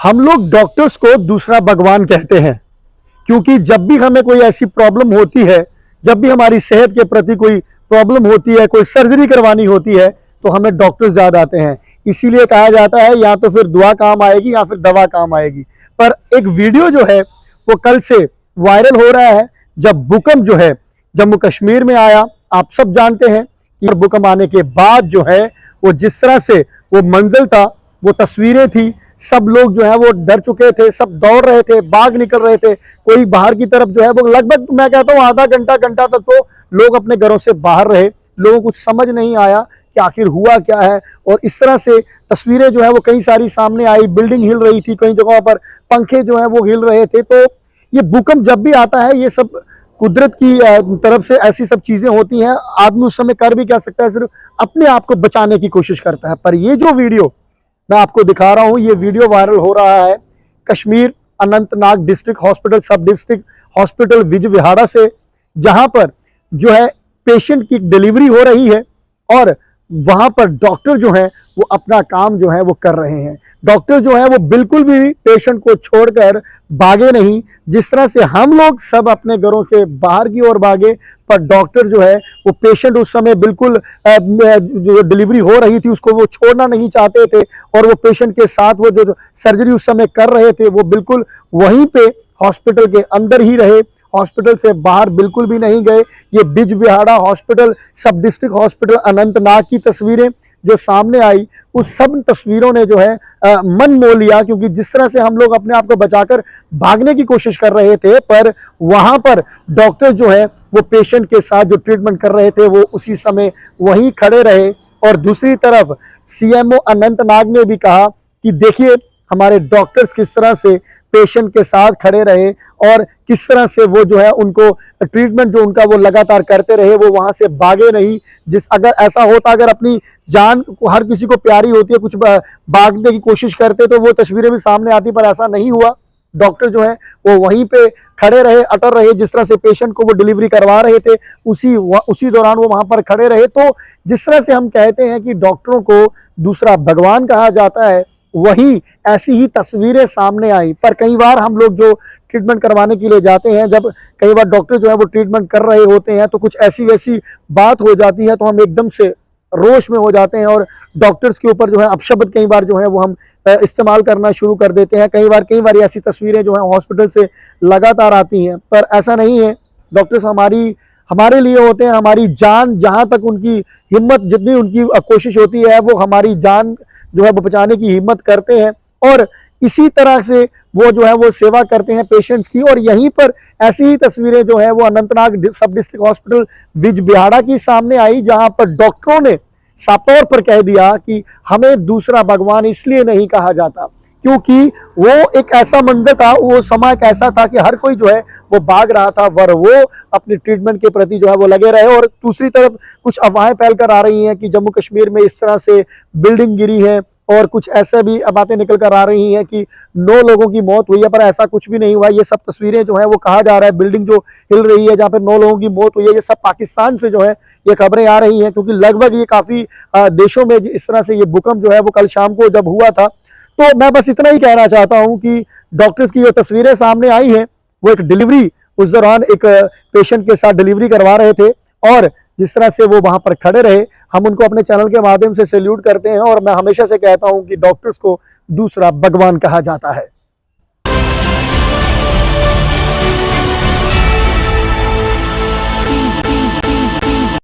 हम लोग डॉक्टर्स को दूसरा भगवान कहते हैं, क्योंकि जब भी हमें कोई ऐसी प्रॉब्लम होती है, जब भी हमारी सेहत के प्रति कोई प्रॉब्लम होती है, कोई सर्जरी करवानी होती है, तो हमें डॉक्टर्स याद आते हैं। इसीलिए कहा जाता है या तो फिर दुआ काम आएगी या फिर दवा काम आएगी। पर एक वीडियो जो है वो कल से वायरल हो रहा है, जब भूकंप जो है जम्मू कश्मीर में आया। आप सब जानते हैं कि भूकंप आने के बाद जो है वो जिस तरह से वो मंजर था, वो तस्वीरें थी, सब लोग जो है वो डर चुके थे, सब दौड़ रहे थे, भाग निकल रहे थे। कोई बाहर की तरफ जो है वो लगभग मैं कहता हूँ आधा घंटा तक तो लोग अपने घरों से बाहर रहे। लोगों को समझ नहीं आया कि आखिर हुआ क्या है। और इस तरह से तस्वीरें जो है वो कई सारी सामने आई, बिल्डिंग हिल रही थी, कई जगहों पर पंखे जो है वो हिल रहे थे। तो ये भूकंप जब भी आता है, ये सब कुदरत की तरफ से ऐसी सब चीजें होती हैं। आदमी उस समय कर भी क्या सकता है, सिर्फ अपने आप को बचाने की कोशिश करता है। पर ये जो वीडियो मैं आपको दिखा रहा हूं, ये वीडियो वायरल हो रहा है कश्मीर अनंतनाग डिस्ट्रिक्ट हॉस्पिटल, सब डिस्ट्रिक्ट हॉस्पिटल बिजबिहाड़ा से, जहां पर जो है पेशेंट की डिलीवरी हो रही है और वहां पर डॉक्टर जो है वो अपना काम जो है वो कर रहे हैं। डॉक्टर जो है वो बिल्कुल भी पेशेंट को छोड़कर भागे नहीं, जिस तरह से हम लोग सब अपने घरों से बाहर की ओर भागे, पर डॉक्टर जो है वो पेशेंट उस समय बिल्कुल जो डिलीवरी हो रही थी उसको वो छोड़ना नहीं चाहते थे। और वो पेशेंट के साथ वो जो सर्जरी उस समय कर रहे थे वो बिल्कुल वहीं पे हॉस्पिटल के अंदर ही रहे, हॉस्पिटल से बाहर बिल्कुल भी नहीं गए। ये बिजबिहाड़ा हॉस्पिटल, सब डिस्ट्रिक्ट हॉस्पिटल अनंतनाग की तस्वीरें जो सामने आई, उस सब तस्वीरों ने जो है मन मोह लिया, क्योंकि जिस तरह से हम लोग अपने आप को बचाकर भागने की कोशिश कर रहे थे, पर वहां पर डॉक्टर जो है वो पेशेंट के साथ जो ट्रीटमेंट कर रहे थे वो उसी समय वहीं खड़े रहे। और दूसरी तरफ सीएमओ अनंतनाग ने भी कहा कि देखिए हमारे डॉक्टर्स किस तरह से पेशेंट के साथ खड़े रहे और किस तरह से वो जो है उनको ट्रीटमेंट जो उनका वो लगातार करते रहे, वो वहां से भागे नहीं। अगर ऐसा होता, अगर अपनी जान हर किसी को प्यारी होती है, कुछ भागने की कोशिश करते तो वो तस्वीरें भी सामने आती, पर ऐसा नहीं हुआ। डॉक्टर जो है वो वहीं पे खड़े रहे, अटर रहे, जिस तरह से पेशेंट को वो डिलीवरी करवा रहे थे उसी दौरान वो वहां पर खड़े रहे। तो जिस तरह से हम कहते हैं कि डॉक्टरों को दूसरा भगवान कहा जाता है, वही ऐसी ही तस्वीरें सामने आई। पर कई बार हम लोग जो ट्रीटमेंट करवाने के लिए जाते हैं, जब कई बार डॉक्टर जो है वो ट्रीटमेंट कर रहे होते हैं तो कुछ ऐसी वैसी बात हो जाती है तो हम एकदम से रोश में हो जाते हैं और डॉक्टर्स के ऊपर जो है अपशब्द कई बार जो है वो हम इस्तेमाल करना शुरू कर देते हैं। कई बार ऐसी तस्वीरें जो है हॉस्पिटल से लगातार आती हैं, पर ऐसा नहीं है। डॉक्टर्स हमारे लिए होते हैं, हमारी जान जहां तक उनकी हिम्मत, जितनी उनकी कोशिश होती है वो हमारी जान जो है वो बचाने की हिम्मत करते हैं। और इसी तरह से वो जो है वो सेवा करते हैं पेशेंट्स की। और यहीं पर ऐसी ही तस्वीरें जो है वो अनंतनाग सब डिस्ट्रिक्ट हॉस्पिटल बिजबिहाड़ा की सामने आई, जहां पर डॉक्टरों ने साफ तौर पर कह दिया कि हमें दूसरा भगवान इसलिए नहीं कहा जाता क्योंकि वो एक ऐसा मंजर था, वो समय एक ऐसा था कि हर कोई जो है वो भाग रहा था, वर वो अपनी ट्रीटमेंट के प्रति जो है वो लगे रहे। और दूसरी तरफ कुछ अफवाहें फैल कर आ रही हैं कि जम्मू कश्मीर में इस तरह से बिल्डिंग गिरी है और कुछ ऐसे भी बातें निकल कर आ रही हैं कि 9 लोगों की मौत हुई है, पर ऐसा कुछ भी नहीं हुआ। ये सब तस्वीरें जो है वो कहा जा रहा है बिल्डिंग जो हिल रही है जहाँ पर 9 लोगों की मौत हुई है, ये सब पाकिस्तान से जो है ये खबरें आ रही हैं, क्योंकि लगभग ये काफी देशों में इस तरह से ये भूकंप जो है वो कल शाम को जब हुआ था। तो मैं बस इतना ही कहना चाहता हूं कि डॉक्टर्स की जो तस्वीरें सामने आई हैं वो एक डिलीवरी, उस दौरान एक पेशेंट के साथ डिलीवरी करवा रहे थे और जिस तरह से वो वहां पर खड़े रहे, हम उनको अपने चैनल के माध्यम से सैल्यूट करते हैं। और मैं हमेशा से कहता हूं कि डॉक्टर्स को दूसरा भगवान कहा जाता है।